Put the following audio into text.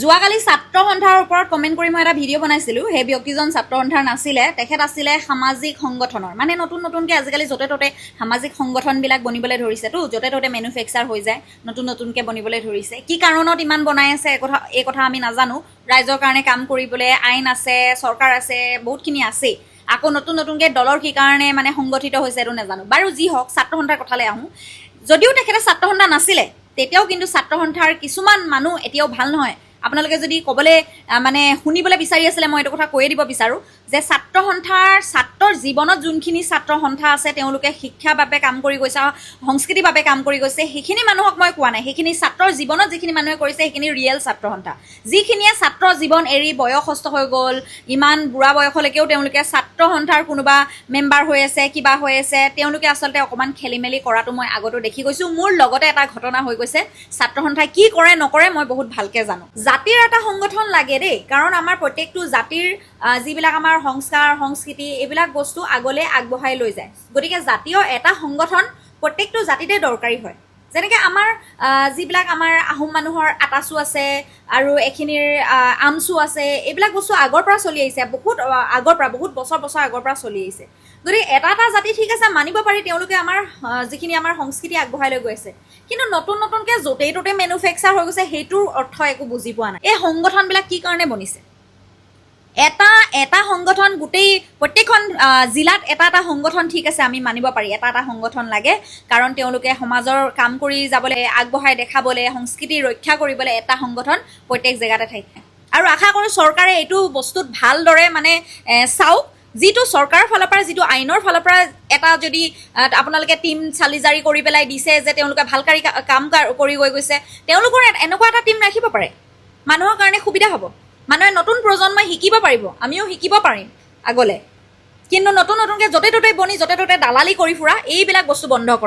যোৱাকালি ছাত্ৰ সন্থাৰ ওপৰত কমেণ্ট কৰি মই এটা ভিডিঅ' বনাইছিলোঁ। সেই ব্যক্তিজন ছাত্ৰ সন্থাৰ নাছিলে, তেখেত আছিলে সামাজিক সংগঠনৰ। মানে নতুনকৈ আজিকালি য'তে ত'তে সামাজিক সংগঠনবিলাক বনিবলৈ ধৰিছেতো, য'তে ত'তে মেনুফেকচাৰ হৈ যায়, নতুনকৈ বনিবলৈ ধৰিছে। কি কাৰণত ইমান বনাই আছে এই কথা আমি নাজানো। ৰাইজৰ কাৰণে কাম কৰিবলৈ আইন আছে, চৰকাৰ আছে, বহুতখিনি আছেই। আকৌ নতুনকৈ দলৰ কি কাৰণে মানে সংগঠিত হৈছে এইটো নাজানো। বাৰু যি হওক, ছাত্ৰ সন্থাৰ কথালৈ আহোঁ। যদিও তেখেতে ছাত্ৰ সন্থা নাছিলে, তেতিয়াও কিন্তু ছাত্ৰ সন্থাৰ কিছুমান মানুহ এতিয়াও ভাল নহয়। আপোনালোকে যদি ক'বলৈ মানে শুনিবলৈ বিচাৰি আছিলে, মই এইটো কথা কৈয়ে দিব বিচাৰোঁ যে ছাত্ৰৰ জীৱনত যোনখিনি ছাত্ৰ সন্থা আছে, তেওঁলোকে শিক্ষাৰ বাবে কাম কৰি গৈছে, সংস্কৃতিৰ বাবে কাম কৰি গৈছে, সেইখিনি মানুহক মই কোৱা নাই। সেইখিনি ছাত্ৰৰ জীৱনত যিখিনি মানুহে কৰিছে, সেইখিনি ৰিয়েল ছাত্ৰ সন্থা। যিখিনিয়ে ছাত্ৰ জীৱন এৰি বয়সস্থ হৈ গ'ল, ইমান বুঢ়া বয়সলৈকেও তেওঁলোকে ছাত্ৰ সন্থাৰ কোনোবা মেম্বাৰ হৈ আছে, কিবা হৈ আছে, তেওঁলোকে আচলতে অকণমান খেলি মেলি কৰাটো মই আগতো দেখি গৈছোঁ। মোৰ লগতে এটা ঘটনা হৈ গৈছে। ছাত্ৰ সন্থাই কি কৰে নকৰে মই বহুত ভালকৈ জানো। জাতিৰ এটা সংগঠন লাগে দেই, কাৰণ আমাৰ প্ৰত্যেকটো জাতিৰ যিবিলাক আমাৰ সংস্কাৰ সংস্কৃতি এইবিলাক বস্তু আগলৈ আগবঢ়াই লৈ যায়। গতিকে জাতীয় এটা সংগঠন প্ৰত্যেকটো জাতিতে দৰকাৰী হয়। যেনেকৈ আমাৰ যিবিলাক আমাৰ আহোম মানুহৰ আটাচু আছে আৰু এইখিনিৰ আমচু আছে, এইবিলাক বস্তু আগৰ পৰা চলি আহিছে, বহুত আগৰ পৰা, বহুত বছৰ আগৰ পৰা চলি আহিছে। গতিকে এটা জাতি ঠিক আছে, মানিব পাৰি, তেওঁলোকে আমাৰ যিখিনি আমাৰ সংস্কৃতি আগবঢ়াই লৈ গৈ আছে। কিন্তু নতুনকৈ য'তেই ত'তে মেনুফেকচাৰ হৈ গৈছে, সেইটোৰ অৰ্থ একো বুজি পোৱা নাই। এই সংগঠনবিলাক কি কাৰণে বনিছে? এটা সংগঠন গোটেই প্ৰত্যেকখন জিলাত এটা সংগঠন ঠিক আছে, আমি মানিব পাৰি, এটা সংগঠন লাগে, কাৰণ তেওঁলোকে সমাজৰ কাম কৰি যাবলৈ, আগবঢ়াই দেখাবলৈ, সংস্কৃতি ৰক্ষা কৰিবলৈ এটা সংগঠন প্ৰত্যেক জেগাতে থাকে। আৰু আশা কৰোঁ চৰকাৰে এইটো বস্তুত ভালদৰে মানে চাওক। যিটো চৰকাৰৰ ফালৰ পৰা, যিটো আইনৰ ফালৰ পৰা এটা যদি আপোনালোকে টিম চালি জাৰি কৰি পেলাই দিছে যে তেওঁলোকে ভালকাৰী কাম কৰি গৈ গৈছে, তেওঁলোকৰ এনেকুৱা এটা টিম ৰাখিব পাৰে, মানুহৰ কাৰণে সুবিধা হ'ব। মানুহে নতুন প্ৰজন্মই শিকিব পাৰিব, আমিও শিকিব পাৰিম আগলৈ। কিন্তু নতুনকৈ য'তে ত'তে বনি য'তে ত'তে দালালি কৰি ফুৰা, এইবিলাক বস্তু বন্ধ কৰক।